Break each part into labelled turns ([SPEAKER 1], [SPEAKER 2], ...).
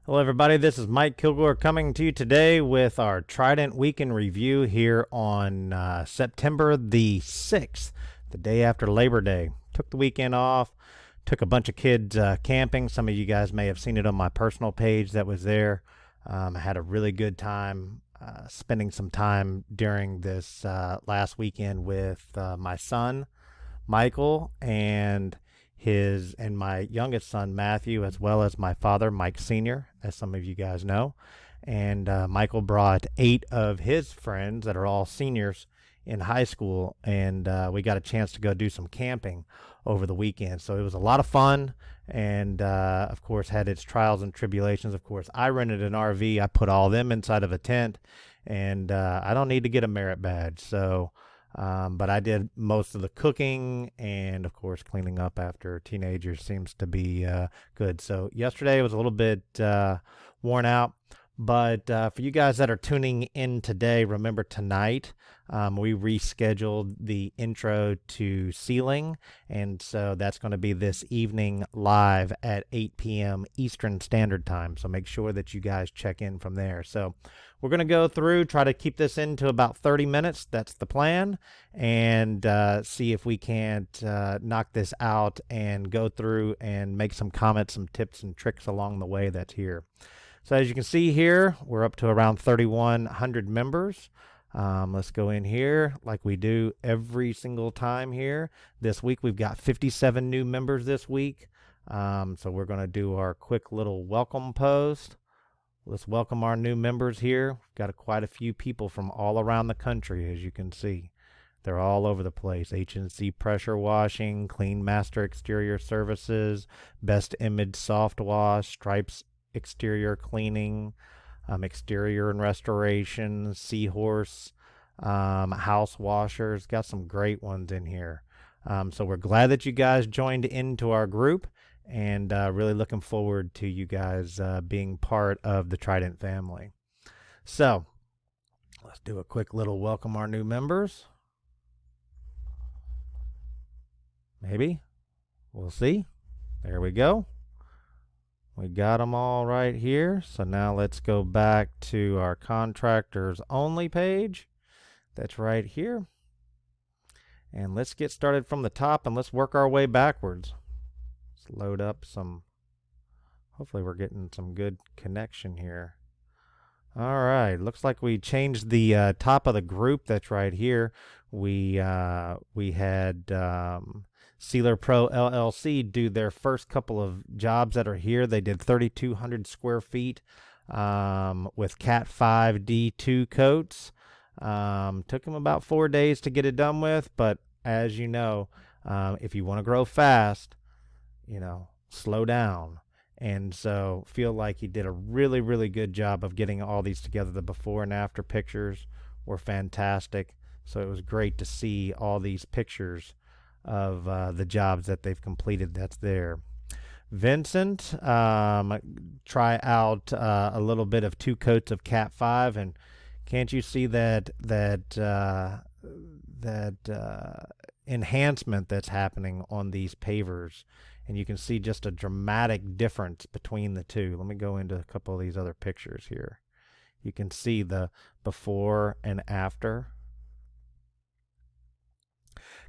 [SPEAKER 1] Hello, everybody. This is Mike Kilgore coming to you today with our Trident Week in Review here on September the 6th, the day after Labor Day. Took the weekend off, took a bunch of kids camping. Some of you guys may have seen it on my personal page that was there. I had a really good time spending some time during this last weekend with my son, Michael, and my youngest son Matthew, as well as my father Mike Sr., as some of you guys know. And Michael brought 8 of his friends that are all seniors in high school, and we got a chance to go do some camping over the weekend. So it was a lot of fun, and of course had its trials and tribulations. Of course, I rented an RV. I put all them inside of a tent, and I don't need to get a merit badge. But I did most of the cooking and, of course, cleaning up after teenagers seems to be good. So yesterday was a little bit worn out. But for you guys that are tuning in today, remember tonight we rescheduled the intro to Sealing. And so that's going to be this evening live at 8 p.m. Eastern Standard Time. So make sure that you guys check in from there. So we're going to go through, try to keep this into about 30 minutes. That's the plan. And see if we can't knock this out and go through and make some comments, some tips and tricks along the way that's here. So as you can see here, we're up to around 3,100 members. Let's go in here like we do every single time here. This week we've got 57 new members this week. So we're going to do our quick little welcome post. Let's welcome our new members here. We've got quite a few people from all around the country, as you can see. They're all over the place. H&C Pressure Washing, Clean Master Exterior Services, Best Image Soft Wash, Stripes Exterior Cleaning, Exterior and Restoration, Seahorse, House Washers. Got some great ones in here. So we're glad that you guys joined into our group, and really looking forward to you guys being part of the Trident family. So let's do a quick little welcome our new members. Maybe. We'll see. There we go. We got them all right here. So now let's go back to our contractors only page. That's right here. And let's get started from the top and let's work our way backwards. Let's load up some. Hopefully we're getting some good connection here. All right. Looks like we changed the top of the group that's right here. We had Sealer Pro LLC do their first couple of jobs that are here. They did 3,200 square feet with Cat 5 D2 coats. Took them about 4 days to get it done with, but as you know, if you want to grow fast, slow down. And so feel like he did a really, really good job of getting all these together. The before and after pictures were fantastic. So it was great to see all these pictures of the jobs that they've completed that's there. Vincent, try out a little bit of 2 coats of Cat 5, and can't you see that enhancement that's happening on these pavers? And you can see just a dramatic difference between the two. Let me go into a couple of these other pictures here. You can see the before and after.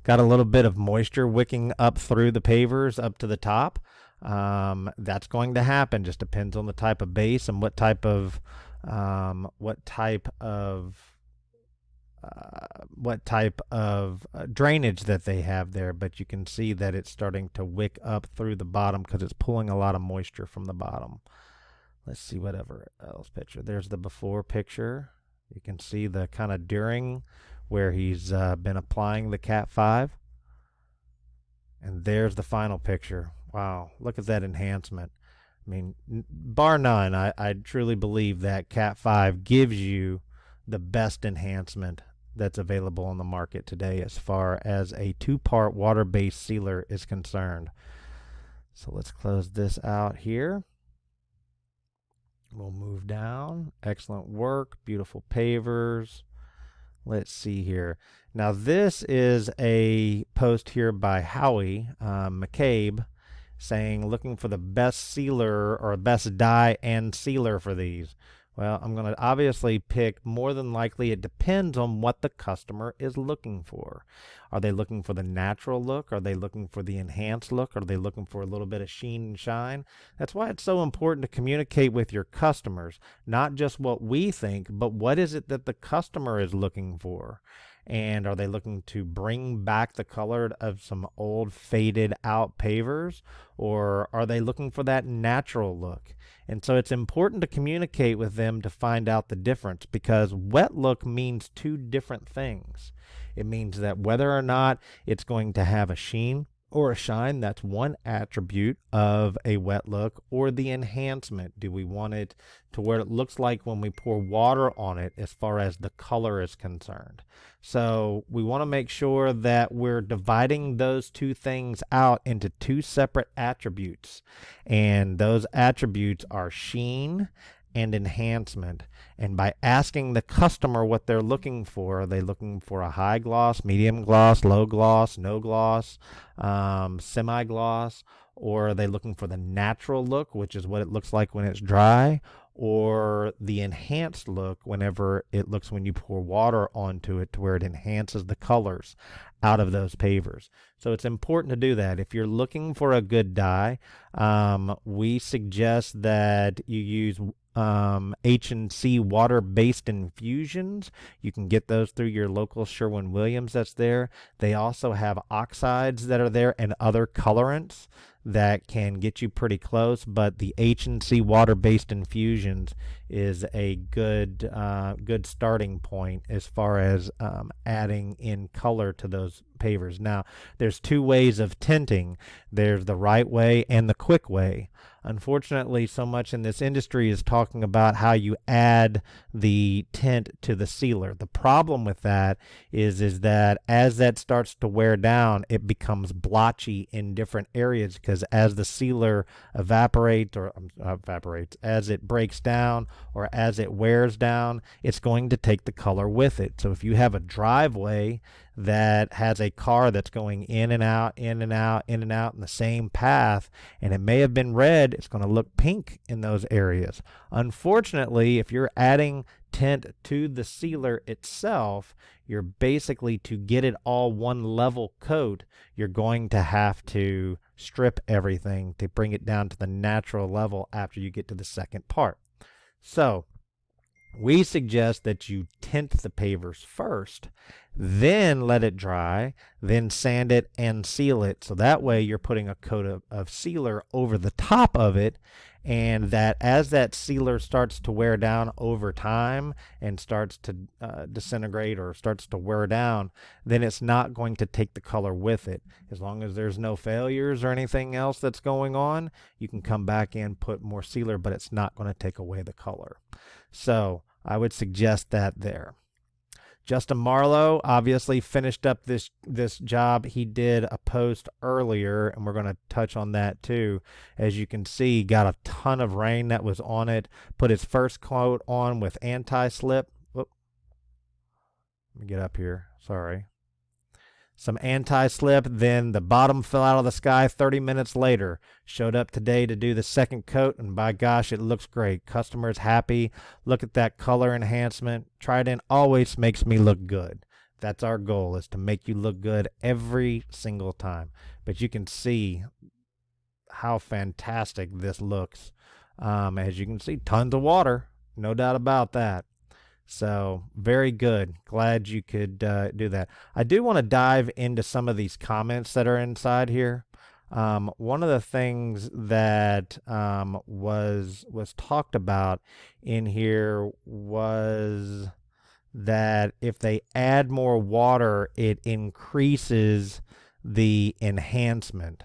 [SPEAKER 1] Got a little bit of moisture wicking up through the pavers up to the top. That's going to happen. Just depends on the type of base and what type of drainage that they have there. But you can see that it's starting to wick up through the bottom because it's pulling a lot of moisture from the bottom. Let's see whatever else picture. There's the before picture. You can see the kind of during, where he's been applying the Cat 5. And there's the final picture. Wow, look at that enhancement. I mean, bar none, I truly believe that Cat 5 gives you the best enhancement that's available on the market today as far as a 2-part water-based sealer is concerned. So let's close this out here. We'll move down. Excellent work. Beautiful pavers. Let's see here. Now this is a post here by Howie McCabe looking for the best sealer or best dye and sealer for these. Well, I'm going to obviously pick, more than likely, it depends on what the customer is looking for. Are they looking for the natural look? Are they looking for the enhanced look? Are they looking for a little bit of sheen and shine? That's why it's so important to communicate with your customers, not just what we think, but what is it that the customer is looking for? And are they looking to bring back the color of some old faded out pavers, or are they looking for that natural look? And so it's important to communicate with them to find out the difference, because wet look means two different things. It means that whether or not it's going to have a sheen or a shine, that's one attribute of a wet look. Or the enhancement, do we want it to where it looks like when we pour water on it as far as the color is concerned? So we want to make sure that we're dividing those two things out into two separate attributes, and those attributes are sheen and enhancement. And by asking the customer what they're looking for, are they looking for a high gloss, medium gloss, low gloss, no gloss, semi-gloss, or are they looking for the natural look, which is what it looks like when it's dry, or the enhanced look whenever it looks when you pour water onto it to where it enhances the colors out of those pavers. So it's important to do that. If you're looking for a good dye, we suggest that you use H&C water-based infusions. You can get those through your local Sherwin-Williams that's there. They also have oxides that are there and other colorants that can get you pretty close, but the H&C water-based infusions is a good starting point as far as adding in color to those pavers. Now, there's two ways of tinting. There's the right way and the quick way. Unfortunately, so much in this industry is talking about how you add the tint to the sealer. The problem with that is that as that starts to wear down, it becomes blotchy in different areas, because as the sealer evaporates, as it breaks down or as it wears down, it's going to take the color with it. So if you have a driveway that has a car that's going in and out, in and out, in and out in the same path, and it may have been red, it's going to look pink in those areas. Unfortunately, if you're adding tint to the sealer itself, you're basically, to get it all one level coat, you're going to have to strip everything to bring it down to the natural level after you get to the second part. So we suggest that you tint the pavers first, then let it dry, then sand it and seal it. So that way you're putting a coat of sealer over the top of it, and that as that sealer starts to wear down over time and starts to disintegrate or starts to wear down, then it's not going to take the color with it. As long as there's no failures or anything else that's going on, you can come back in, put more sealer, but it's not going to take away the color. So I would suggest that there. Justin Marlowe obviously finished up this job. He did a post earlier, and we're going to touch on that too. As you can see, got a ton of rain that was on it. Put his first coat on with anti-slip. Whoop. Let me get up here. Sorry. Some anti-slip, then the bottom fell out of the sky 30 minutes later. Showed up today to do the second coat, and by gosh, it looks great. Customers happy. Look at that color enhancement. Trident always makes me look good. That's our goal, is to make you look good every single time. But you can see how fantastic this looks. As you can see, tons of water. No doubt about that. So very good. Glad you could do that. I do want to dive into some of these comments that are inside here. One of the things that was talked about in here was that if they add more water, it increases the enhancement.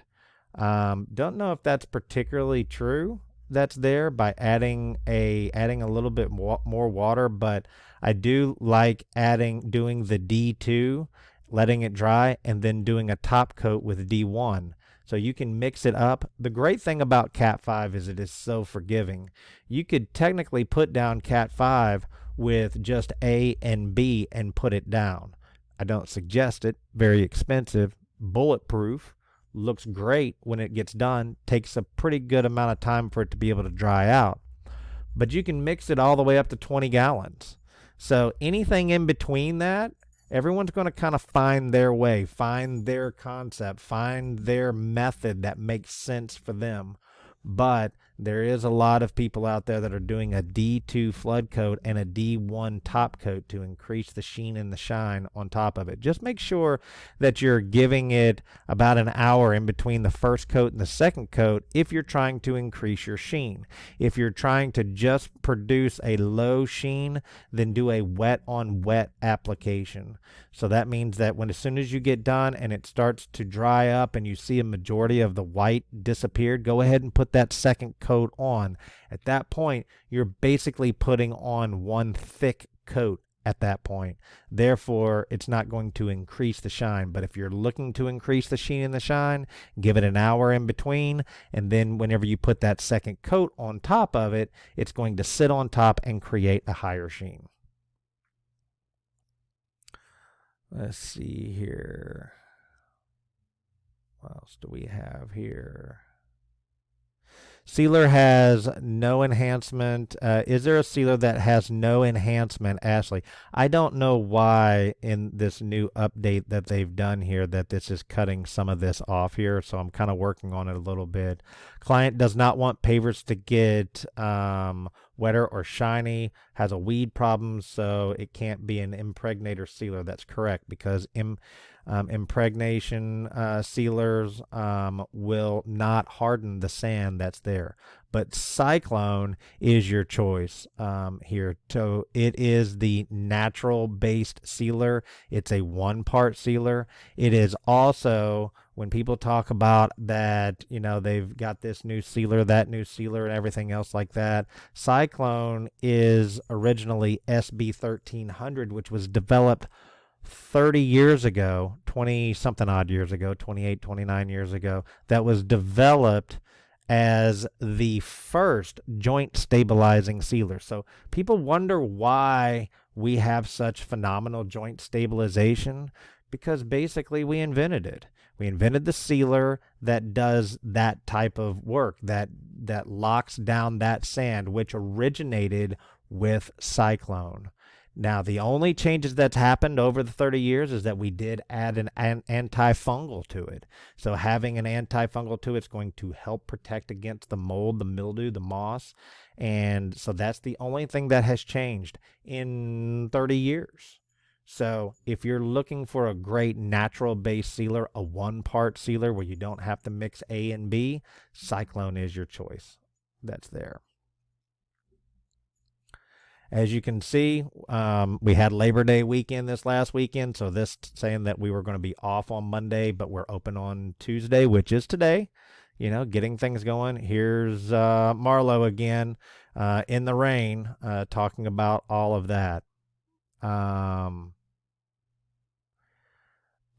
[SPEAKER 1] Don't know if that's particularly true. That's there by adding a little bit more water, but I do like doing the D2, letting it dry, and then doing a top coat with D1. So you can mix it up. The great thing about Cat 5 is it is so forgiving. You could technically put down Cat 5 with just A and B and put it down. I don't suggest it. Very expensive. Bulletproof. looks great when it gets done, takes a pretty good amount of time for it to be able to dry out. But you can mix it all the way up to 20 gallons. So anything in between that, everyone's going to kind of find their way, find their concept, find their method that makes sense for them. But there is a lot of people out there that are doing a D2 flood coat and a D1 top coat to increase the sheen and the shine on top of it. Just make sure that you're giving it about an hour in between the first coat and the second coat if you're trying to increase your sheen. If you're trying to just produce a low sheen, then do a wet on wet application. So that means that as soon as you get done and it starts to dry up and you see a majority of the white disappeared, go ahead and put that second coat on. At that point, you're basically putting on one thick coat at that point. Therefore, it's not going to increase the shine. But if you're looking to increase the sheen and the shine, give it an hour in between. And then whenever you put that second coat on top of it, it's going to sit on top and create a higher sheen. Let's see here. What else do we have here? Sealer has no enhancement. Is there a sealer that has no enhancement, Ashley? I don't know why in this new update that they've done here that this is cutting some of this off here, so I'm kind of working on it a little bit. Client does not want pavers to get wetter or shiny, has a weed problem, so it can't be an impregnator sealer. That's correct, because impregnation sealers will not harden the sand that's there. But Cyclone is your choice here. So it is the natural based sealer. It's a one-part sealer. It is also, when people talk about that, they've got this new sealer, that new sealer, and everything else like that, Cyclone is originally SB 1300, which was developed 30 years ago, 20 something odd years ago, 28, 29 years ago, that was developed as the first joint stabilizing sealer. So people wonder why we have such phenomenal joint stabilization, because basically we invented it. We invented the sealer that does that type of work, that locks down that sand, which originated with Cyclone. Now, the only changes that's happened over the 30 years is that we did add an antifungal to it. So having an antifungal to it's going to help protect against the mold, the mildew, the moss. And so that's the only thing that has changed in 30 years. So if you're looking for a great natural-based sealer, a one-part sealer where you don't have to mix A and B, Cyclone is your choice. That's there. As you can see, we had Labor Day weekend this last weekend, so this saying that we were going to be off on Monday, but we're open on Tuesday, which is today, getting things going. Here's Marlo again in the rain talking about all of that. I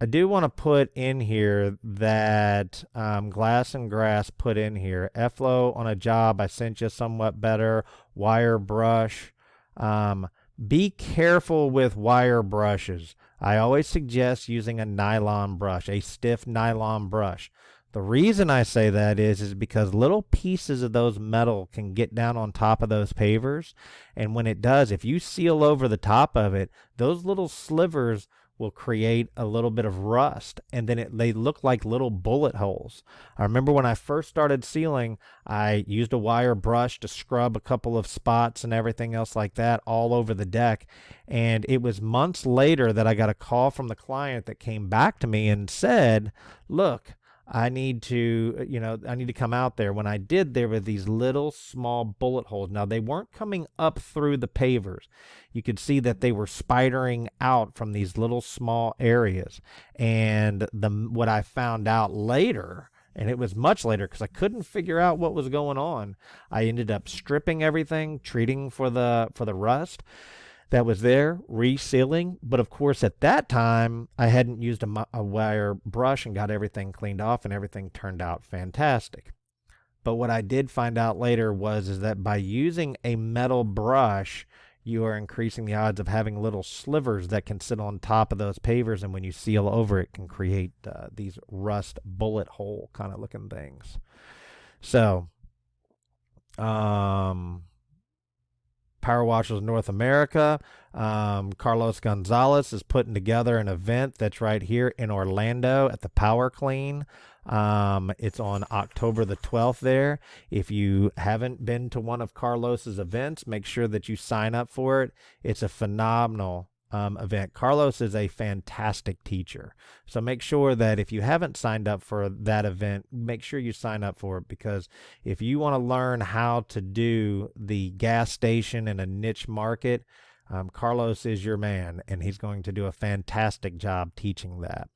[SPEAKER 1] do want to put in here that Glass and Grass put in here, Efflow on a job, I sent you somewhat better, wire brush. Be careful with wire brushes. I always suggest using a nylon brush, a stiff nylon brush. The reason I say that is because little pieces of those metal can get down on top of those pavers, and when it does, if you seal over the top of it, those little slivers will create a little bit of rust, and then they look like little bullet holes. I remember when I first started sealing, I used a wire brush to scrub a couple of spots and everything else like that all over the deck, and it was months later that I got a call from the client that came back to me and said, look, I need to come out there. When I did, there were these little small bullet holes. Now, they weren't coming up through the pavers. You could see that they were spidering out from these little small areas. And what I found out later, and it was much later because I couldn't figure out what was going on, I ended up stripping everything, treating for the rust that was there, resealing. But of course, at that time, I hadn't used a wire brush and got everything cleaned off, and everything turned out fantastic. But what I did find out later is that by using a metal brush, you are increasing the odds of having little slivers that can sit on top of those pavers, and when you seal over it, can create these rust bullet hole kind of looking things. So, Power Washers North America, Carlos Gonzalez is putting together an event that's right here in Orlando at the Power Clean. It's on October the 12th there. If you haven't been to one of Carlos's events, make sure that you sign up for it. It's a phenomenal event. Carlos is a fantastic teacher. So make sure that if you haven't signed up for that event, make sure you sign up for it, because if you want to learn how to do the gas station in a niche market, Carlos is your man, and he's going to do a fantastic job teaching that.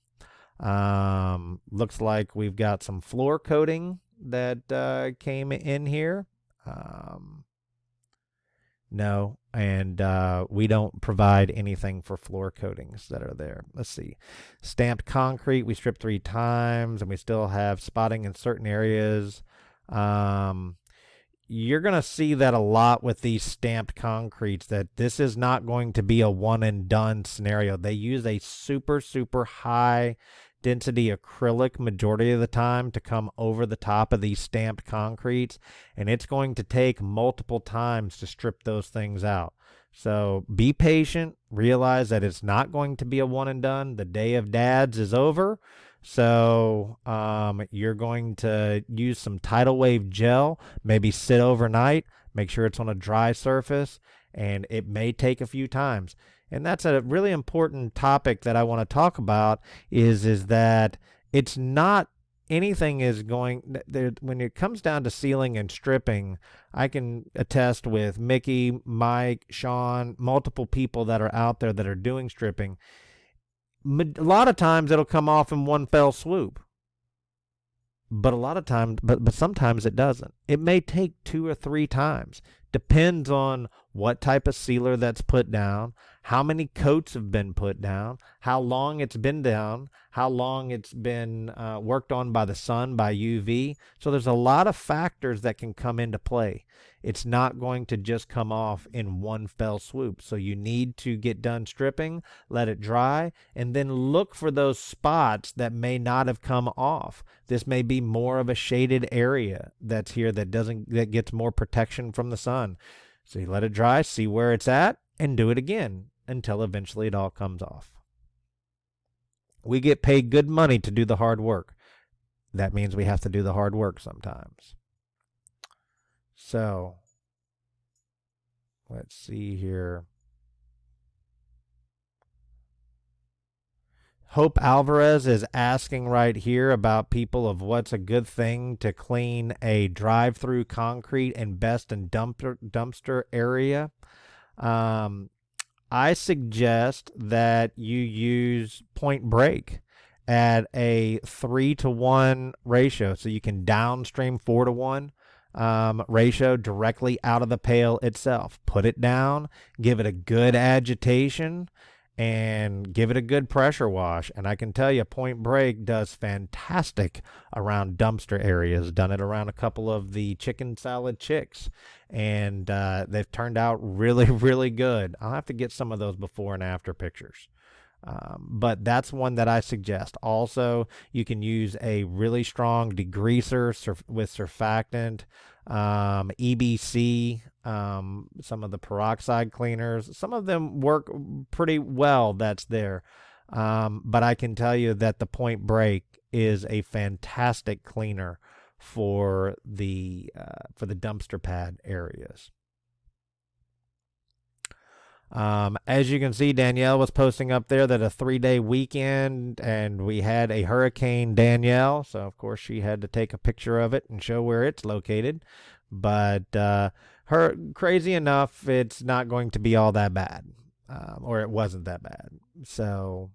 [SPEAKER 1] Looks like we've got some floor coating that came in here. No, and we don't provide anything for floor coatings that are there. Let's see. Stamped concrete, we stripped 3 times, and we still have spotting in certain areas. You're going to see that a lot with these stamped concretes, that this is not going to be a one and done scenario. They use a super, super high density acrylic majority of the time to come over the top of these stamped concretes, and it's going to take multiple times to strip those things out. So be patient, realize that it's not going to be a one and done. The day of dads is over. So you're going to use some tidal wave gel, maybe sit overnight, make sure it's on a dry surface, and it may take a few times. And that's a really important topic that I want to talk about, is that it's not anything is going there. When it comes down to sealing and stripping, I can attest with Mickey, Mike, Sean, multiple people that are out there that are doing stripping. A lot of times it'll come off in one fell swoop. But a lot of times, but sometimes it doesn't. It may take 2 or 3 times. Depends on what type of sealer that's put down, how many coats have been put down, how long it's been down, how long it's been worked on by the sun, by UV. So there's a lot of factors that can come into play. It's not going to just come off in one fell swoop. So you need to get done stripping, let it dry, and then look for those spots that may not have come off. This may be more of a shaded area that's here that gets more protection from the sun. So you let it dry, see where it's at, and do it again until eventually it all comes off. We get paid good money to do the hard work. That means we have to do the hard work sometimes. So, let's see here. Hope Alvarez is asking right here about people of what's a good thing to clean a drive-through concrete and best in dumpster area. I suggest that you use Point Break at a 3-to-1 ratio, so you can downstream 4-to-1 ratio directly out of the pail itself. Put it down, give it a good agitation, and give it a good pressure wash. And I can tell you, Point Break does fantastic around dumpster areas. Done it around a couple of the chicken salad chicks, and they've turned out really, really good. I'll have to get some of those before and after pictures. But that's one that I suggest. Also, you can use a really strong degreaser with surfactant, EBC, some of the peroxide cleaners. Some of them work pretty well. That's there. But I can tell you that the Point Break is a fantastic cleaner for the dumpster pad areas. As you can see, Danielle was posting up there that a 3-day weekend, and we had a Hurricane Danielle. So, of course, she had to take a picture of it and show where it's located. But her crazy enough, it's not going to be all that bad, or it wasn't that bad. So,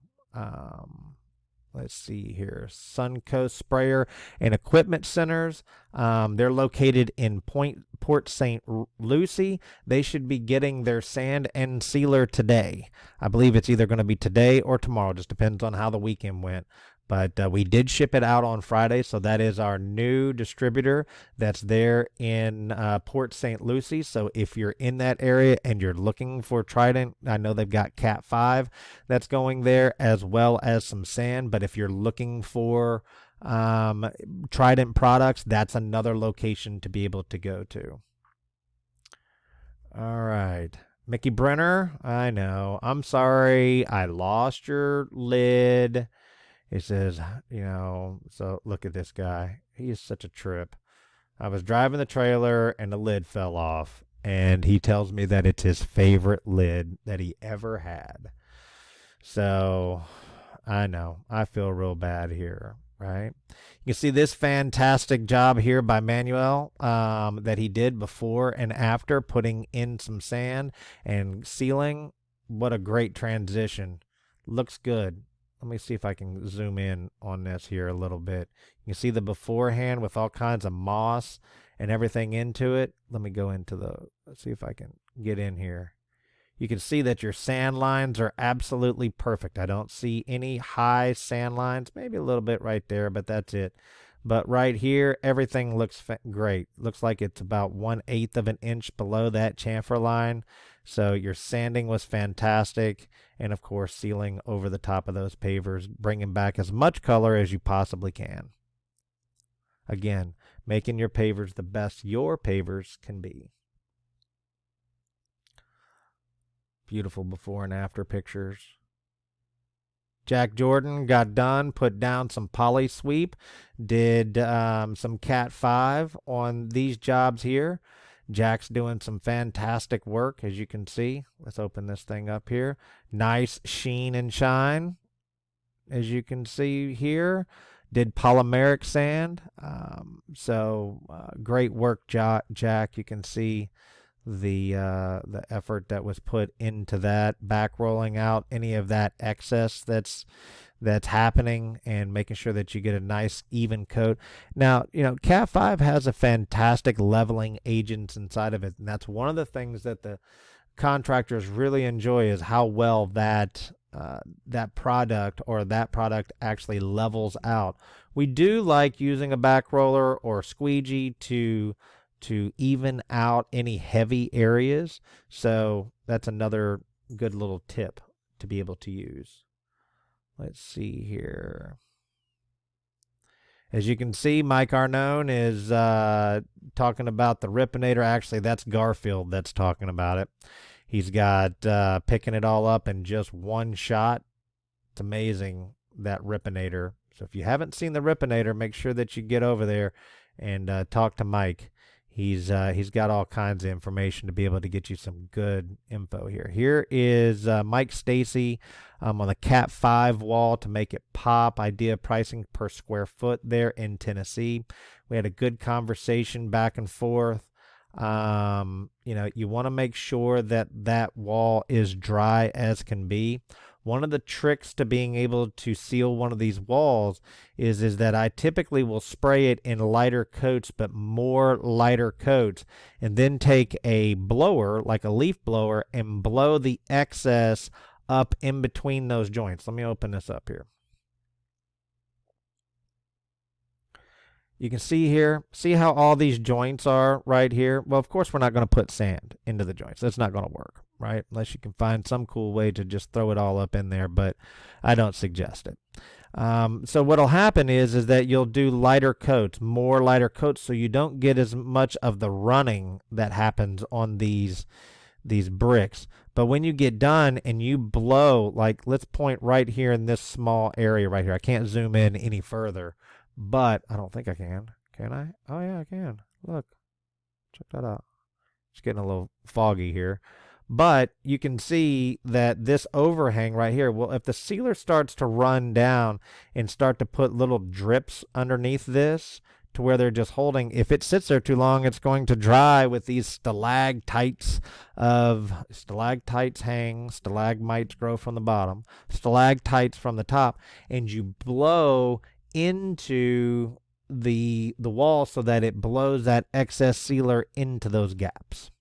[SPEAKER 1] let's see here. Suncoast Sprayer and Equipment Centers. They're located in Port St. Lucie. They should be getting their sand and sealer today. I believe it's either going to be today or tomorrow. Just depends on how the weekend went. But we did ship it out on Friday, so that is our new distributor that's there in Port St. Lucie. So if you're in that area and you're looking for Trident, I know they've got Cat 5 that's going there as well as some sand. But if you're looking for Trident products, that's another location to be able to go to. All right. Mickey Brenner, I know. I'm sorry. I lost your lid. It says, so look at this guy. He is such a trip. I was driving the trailer and the lid fell off. And he tells me that it's his favorite lid that he ever had. So I know. I feel real bad here, right? You can see this fantastic job here by Manuel that he did before and after putting in some sand and sealing. What a great transition. Looks good. Let me see if I can zoom in on this here a little bit. You can see the beforehand with all kinds of moss and everything into it. Let me go into let's see if I can get in here. You can see that your sand lines are absolutely perfect. I don't see any high sand lines, maybe a little bit right there, but that's it. But right here, everything looks great. Looks like it's about 1/8 of an inch below that chamfer line. So your sanding was fantastic. And of course, sealing over the top of those pavers, bringing back as much color as you possibly can. Again, making your pavers the best your pavers can be. Beautiful before and after pictures. Jack Jordan got done, put down some poly sweep, did some Cat 5 on these jobs here. Jack's doing some fantastic work, as you can see. Let's open this thing up here. Nice sheen and shine, as you can see here. Did polymeric sand. Great work, Jack. You can see the effort that was put into that, back rolling out any of that excess that's happening and making sure that you get a nice even coat. Now, Cat 5 has a fantastic leveling agent inside of it, and that's one of the things that the contractors really enjoy is how well that product actually levels out. We do like using a back roller or squeegee to even out any heavy areas. So that's another good little tip to be able to use. Let's see here. As you can see, Mike Arnone is talking about the Ripinator. Actually, that's Garfield that's talking about it. He's got picking it all up in just one shot. It's amazing, that Ripinator. So if you haven't seen the Ripinator, make sure that you get over there and talk to Mike. He's got all kinds of information to be able to get you some good info here. Here is Mike Stacy on the Cat 5 wall to make it pop. Idea pricing per square foot there in Tennessee. We had a good conversation back and forth. You want to make sure that that wall is dry as can be. One of the tricks to being able to seal one of these walls is that I typically will spray it in lighter coats, but more lighter coats, and then take a blower, like a leaf blower, and blow the excess up in between those joints. Let me open this up here. You can see here, see how all these joints are right here? Well, of course, we're not going to put sand into the joints. That's not going to work, right? Unless you can find some cool way to just throw it all up in there, but I don't suggest it. So what'll happen is that you'll do lighter coats, more lighter coats, so you don't get as much of the running that happens on these bricks. But when you get done and you blow, like let's point right here in this small area right here. I can't zoom in any further, but I don't think I can. Can I? Oh yeah, I can. Look, check that out. It's getting a little foggy here. But you can see that this overhang right here, well, if the sealer starts to run down and start to put little drips underneath this to where they're just holding, if it sits there too long, it's going to dry with these stalactites hang, stalagmites grow from the bottom, stalactites from the top, and you blow into the wall so that it blows that excess sealer into those gaps.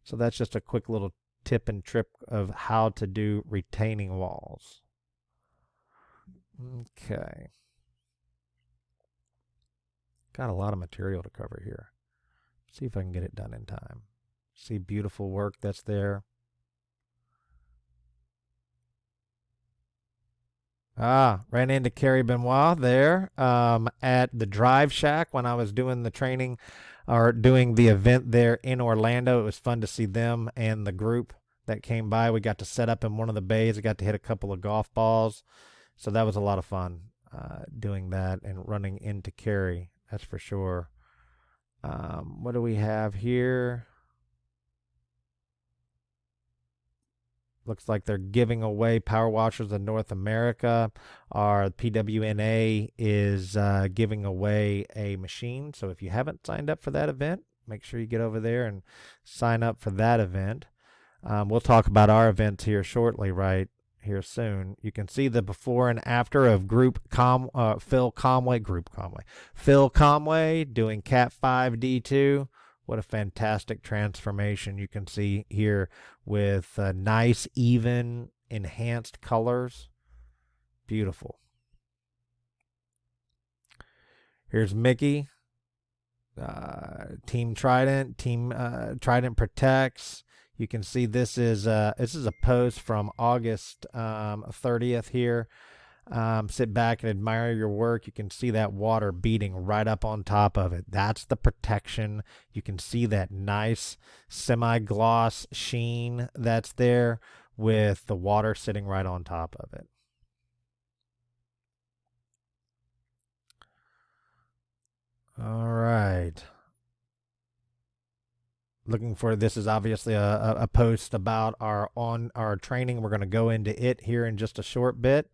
[SPEAKER 1] So that's just a quick little tip and trick of how to do retaining walls. Okay. Got a lot of material to cover here. See if I can get it done in time. See beautiful work that's there. Ran into Carrie Benoit there at the Drive Shack when I was doing the training or doing the event there in Orlando. It was fun to see them and the group that came by. We got to set up in one of the bays. I got to hit a couple of golf balls. So that was a lot of fun doing that and running into Carrie. That's for sure. What do we have here? Looks like they're giving away Power Washers in North America. Our PWNA is giving away a machine. So if you haven't signed up for that event, make sure you get over there and sign up for that event. We'll talk about our events here shortly, right here soon. You can see the before and after of Phil Conway doing Cat 5D2. What a fantastic transformation you can see here with nice, even, enhanced colors. Beautiful. Here's Mickey. Team Trident. Team Trident Protects. You can see this is a post from August 30th here. Sit back and admire your work. You can see that water beating right up on top of it. That's the protection. You can see that nice semi-gloss sheen that's there with the water sitting right on top of it. All right. Looking for this is obviously a post about our training. We're going to go into it here in just a short bit.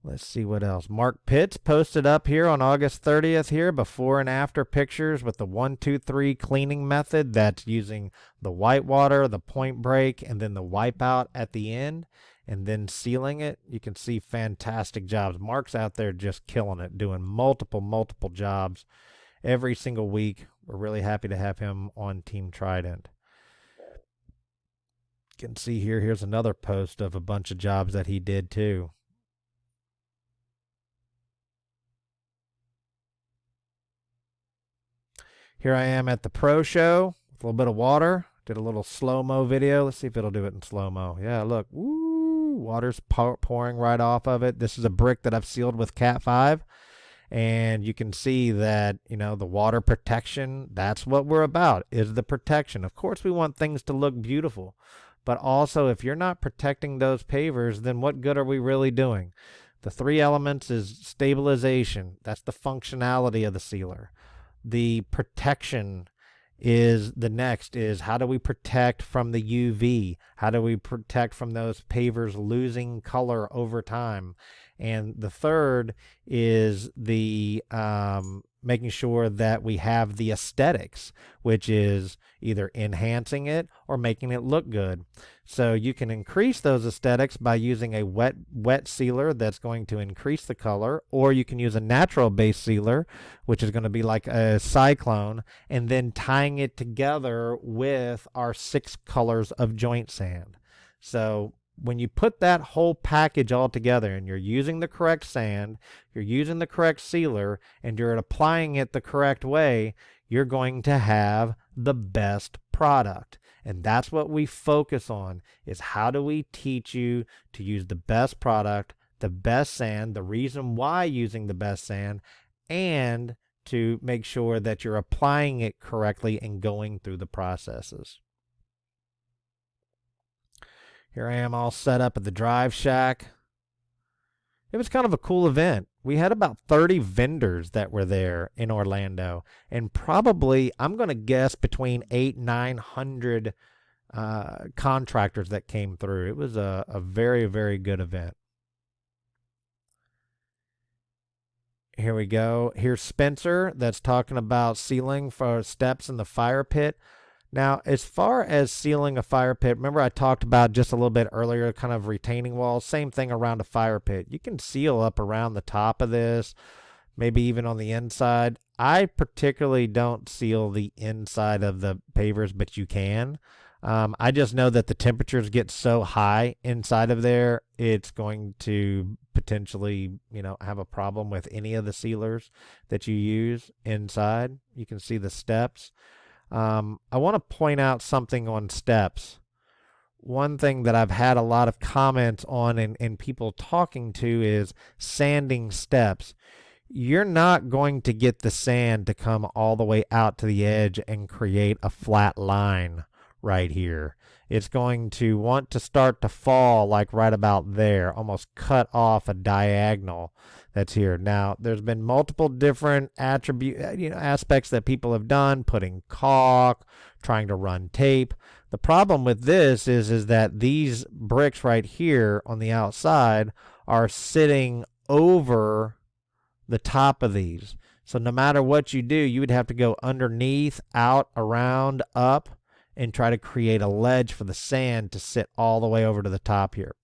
[SPEAKER 1] Let's see what else. Mark Pitts posted up here on August 30th here, before and after pictures with the 1-2-3 cleaning method. That's using the white water, the point break, and then the wipeout at the end, and then sealing it. You can see fantastic jobs. Mark's out there just killing it, doing multiple jobs every single week. We're really happy to have him on Team Trident. You can see here's another post of a bunch of jobs that he did too. Here I am at the Pro Show with a little bit of water. Did a little slow-mo video. Let's see if it'll do it in slow-mo. Yeah, look. Woo! Water's pouring right off of it. This is a brick that I've sealed with Cat 5. And you can see that, the water protection, that's what we're about, is the protection. Of course, we want things to look beautiful. But also, if you're not protecting those pavers, then what good are we really doing? The three elements is stabilization. That's the functionality of the sealer. The protection is the next is how do we protect from the UV? How do we protect from those pavers losing color over time? And the third is the making sure that we have the aesthetics, which is either enhancing it or making it look good. So you can increase those aesthetics by using a wet sealer that's going to increase the color, or you can use a natural base sealer, which is going to be like a cyclone, and then tying it together with our 6 colors of joint sand. So when you put that whole package all together and you're using the correct sand, you're using the correct sealer, and you're applying it the correct way, you're going to have the best product. And that's what we focus on, is how do we teach you to use the best product, the best sand, the reason why using the best sand, and to make sure that you're applying it correctly and going through the processes. Here I am all set up at the Drive Shack. It was kind of a cool event. We had about 30 vendors that were there in Orlando, and probably, I'm going to guess, between 800 and 900 contractors that came through. It was a very, very good event. Here we go. Here's Spencer that's talking about sealing for steps in the fire pit. Now, as far as sealing a fire pit, remember I talked about just a little bit earlier, kind of retaining walls, same thing around a fire pit. You can seal up around the top of this, maybe even on the inside. I particularly don't seal the inside of the pavers, but you can. I just know that the temperatures get so high inside of there, it's going to potentially, have a problem with any of the sealers that you use inside. You can see the steps. I want to point out something on steps. One thing that I've had a lot of comments on and people talking to is sanding steps. You're not going to get the sand to come all the way out to the edge and create a flat line right here. It's going to want to start to fall like right about there, almost cut off a diagonal that's here. Now, there's been multiple different aspects that people have done, putting caulk, trying to run tape. The problem with this is that these bricks right here on the outside are sitting over the top of these. So no matter what you do, you would have to go underneath, out, around, up, and try to create a ledge for the sand to sit all the way over to the top here.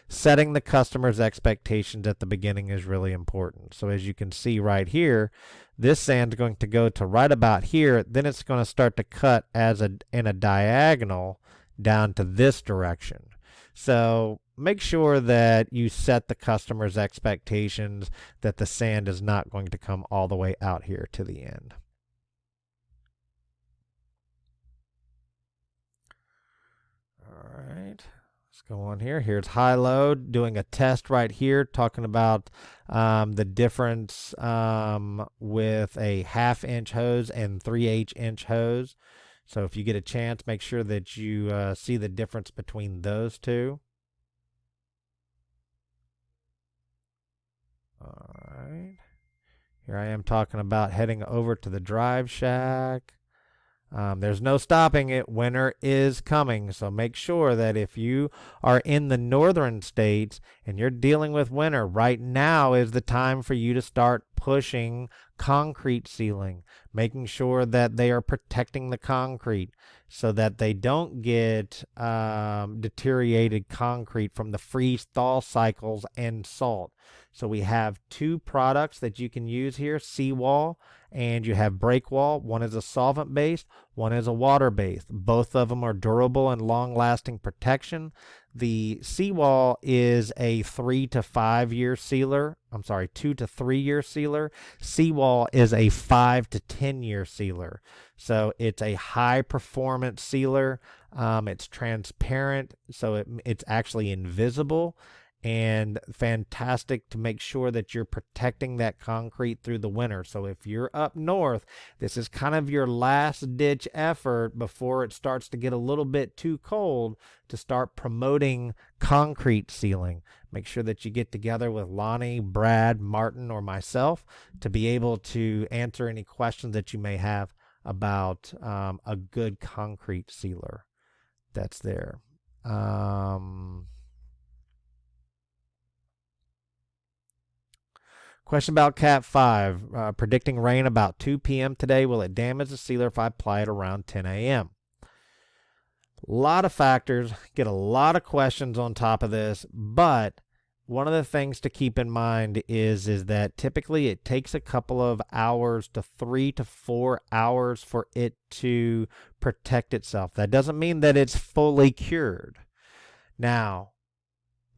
[SPEAKER 1] Setting the customer's expectations at the beginning is really important. So as you can see right here, this sand's going to go to right about here. Then it's going to start to cut in a diagonal down to this direction. So make sure that you set the customer's expectations that the sand is not going to come all the way out here to the end. All right, let's go on here. Here's high load, doing a test right here, talking about the difference with a 1/2 inch hose and 3/8 inch hose. So if you get a chance, make sure that you see the difference between those two. All right. Here I am talking about heading over to the drive shack. There's no stopping it. Winter is coming. So make sure that if you are in the northern states and you're dealing with winter, right now is the time for you to start pushing concrete sealing, making sure that they are protecting the concrete so that they don't get deteriorated concrete from the freeze thaw cycles and salt. So we have two products that you can use here, seawall, and you have break wall. One is a solvent based, one is a water based. Both of them are durable and long lasting protection. The seawall is a 3 to 5 year sealer. I'm sorry, 2 to 3 year sealer. Seawall is a 5 to 10 year sealer. So it's a high performance sealer. It's transparent, so it's actually invisible. And fantastic to make sure that you're protecting that concrete through the winter. So if you're up north, this is kind of your last ditch effort before it starts to get a little bit too cold to start promoting concrete sealing. Make sure that you get together with Lonnie, Brad, Martin, or myself to be able to answer any questions that you may have about a good concrete sealer that's there. Question about Cat 5. Predicting rain about 2 p.m. today. Will it damage the sealer if I apply it around 10 a.m.? A lot of factors. Get a lot of questions on top of this. But one of the things to keep in mind is that typically it takes a couple of hours to 3 to 4 hours for it to protect itself. That doesn't mean that it's fully cured. Now,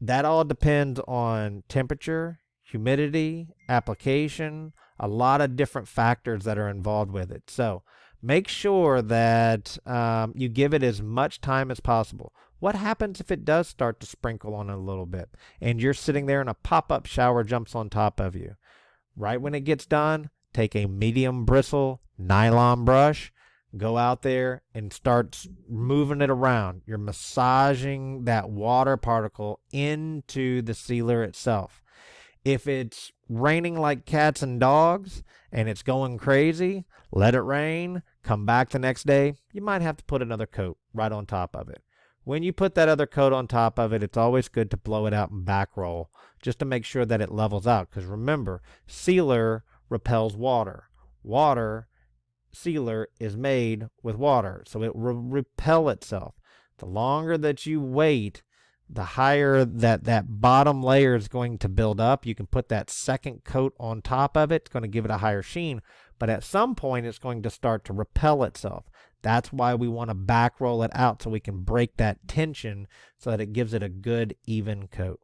[SPEAKER 1] that all depends on temperature, humidity, application, a lot of different factors that are involved with it. So make sure that you give it as much time as possible. What happens if it does start to sprinkle on it a little bit and you're sitting there and a pop-up shower jumps on top of you? Right when it gets done, take a medium bristle nylon brush, go out there and start moving it around. You're massaging that water particle into the sealer itself. If it's raining like cats and dogs and it's going crazy, let it rain, come back the next day. You might have to put another coat right on top of it. When you put that other coat on top of it, it's always good to blow it out and back roll just to make sure that it levels out. Because remember, sealer repels water. Water, sealer is made with water, so it will repel itself. The longer that you wait, the higher that bottom layer is going to build up. You can put that second coat on top of it. It's going to give it a higher sheen, but at some point it's going to start to repel itself. That's why we want to back roll it out so we can break that tension so that it gives it a good even coat.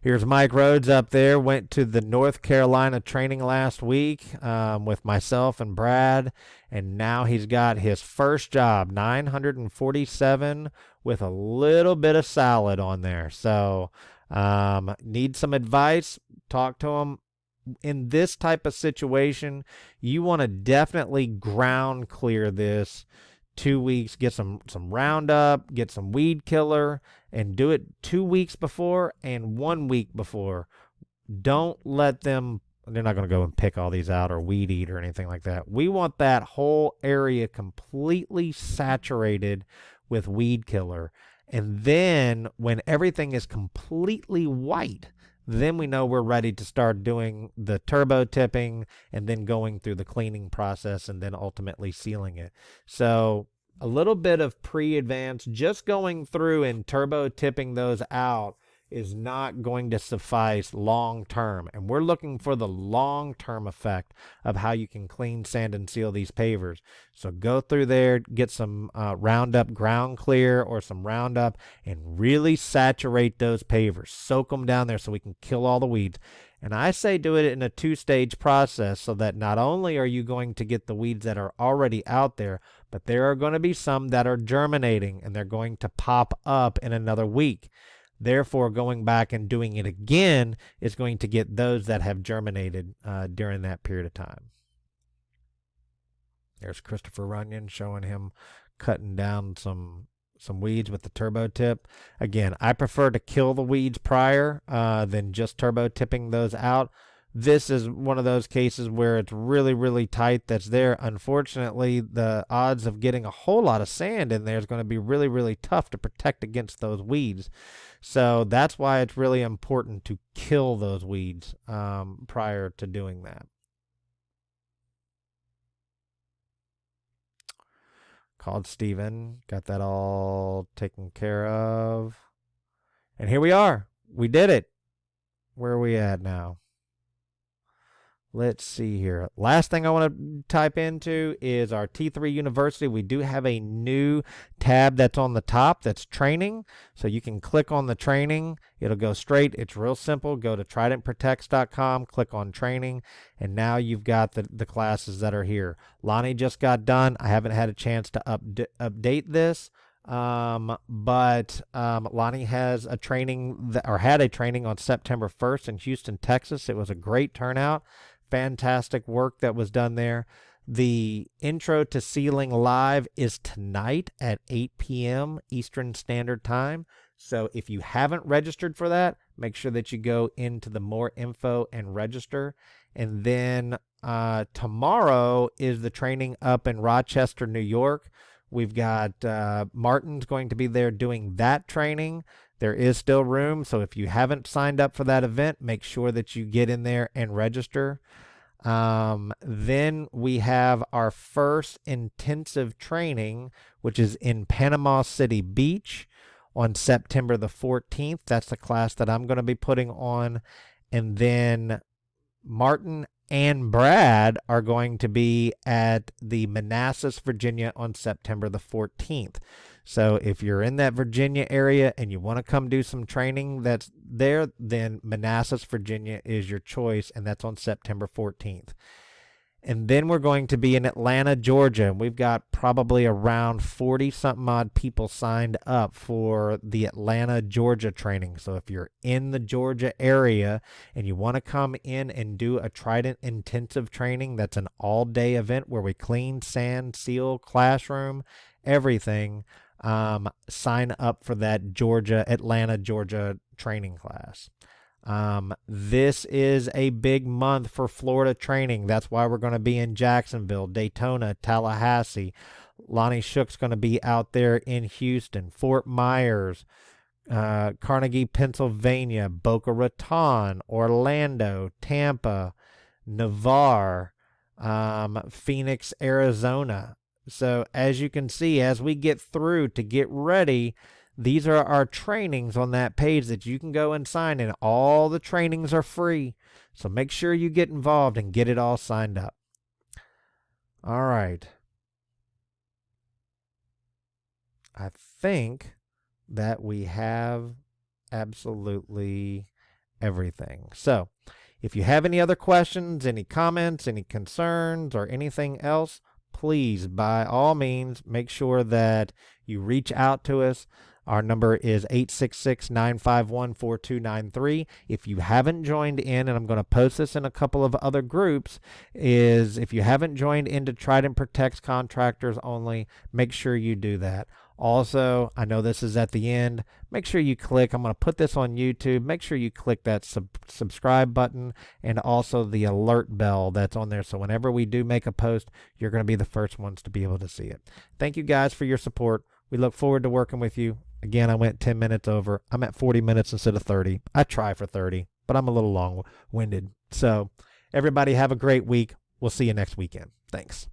[SPEAKER 1] Here's Mike Rhodes up there. Went to the North Carolina training last week with myself and Brad, and now he's got his first job, 947 with a little bit of salad on there. So need some advice, talk to him. In this type of situation, you want to definitely ground clear this 2 weeks, get some Roundup, get some weed killer, and do it 2 weeks before and 1 week before. Don't let them, they're not going to go and pick all these out or weed eat or anything like that. We want that whole area completely saturated with weed killer. And then when everything is completely white, then we know we're ready to start doing the turbo tipping and then going through the cleaning process and then ultimately sealing it. So a little bit of pre-advance, just going through and turbo tipping those out is not going to suffice long term. And we're looking for the long term effect of how you can clean, sand, and seal these pavers. So go through there, get some Roundup ground clear or some Roundup and really saturate those pavers. Soak them down there so we can kill all the weeds. And I say do it in a 2-stage process so that not only are you going to get the weeds that are already out there, but there are going to be some that are germinating and they're going to pop up in another week. Therefore, going back and doing it again is going to get those that have germinated during that period of time. There's Christopher Runyon showing him cutting down some weeds with the turbo tip. Again, I prefer to kill the weeds prior than just turbo tipping those out. This is one of those cases where it's really, really tight that's there. Unfortunately, the odds of getting a whole lot of sand in there is going to be really, really tough to protect against those weeds. So that's why it's really important to kill those weeds prior to doing that. Called Steven, got that all taken care of. And here we are. We did it. Where are we at now? Let's see here. Last thing I want to type into is our T3 University. We do have a new tab that's on the top that's training. So you can click on the training. It'll go straight. It's real simple. Go to tridentprotects.com, click on training, and now you've got the classes that are here. Lonnie just got done. I haven't had a chance to update this. But Lonnie has a training had a training on September 1st in Houston, Texas. It was a great turnout. Fantastic work that was done there. The Intro to Sealing Live is tonight at 8 p.m. Eastern Standard Time. So if you haven't registered for that, make sure that you go into the more info and register. And then tomorrow is the training up in Rochester, New York. We've got Martin's going to be there doing that training. There is still room, so if you haven't signed up for that event, make sure that you get in there and register. Then we have our first intensive training, which is in Panama City Beach on September the 14th. That's the class that I'm going to be putting on. And then Martin and Brad are going to be at the Manassas, Virginia on September the 14th. So if you're in that Virginia area and you want to come do some training that's there, then Manassas, Virginia is your choice, and that's on September 14th. And then we're going to be in Atlanta, Georgia. And we've got probably around 40-something odd people signed up for the Atlanta, Georgia training. So if you're in the Georgia area and you want to come in and do a Trident intensive training, that's an all-day event where we clean, sand, seal, classroom, everything. Sign up for that Atlanta, Georgia training class. This is a big month for Florida training. That's why we're going to be in Jacksonville, Daytona, Tallahassee. Lonnie Shook's going to be out there in Houston, Fort Myers, Carnegie, Pennsylvania, Boca Raton, Orlando, Tampa, Navarre, Phoenix, Arizona. So as you can see, as we get through to get ready, these are our trainings on that page that you can go and sign in. All the trainings are free. So make sure you get involved and get it all signed up. All right. I think that we have absolutely everything. So if you have any other questions, any comments, any concerns, or anything else, please, by all means, make sure that you reach out to us. Our number is 866-951-4293. If you haven't joined in, and I'm going to post this in a couple of other groups, is if you haven't joined into Trident Protects Contractors Only, make sure you do that. Also, I know this is at the end. Make sure you click. I'm going to put this on YouTube. Make sure you click that subscribe button and also the alert bell that's on there. So whenever we do make a post, you're going to be the first ones to be able to see it. Thank you guys for your support. We look forward to working with you. Again, I went 10 minutes over. I'm at 40 minutes instead of 30. I try for 30, but I'm a little long-winded. So everybody have a great week. We'll see you next weekend. Thanks.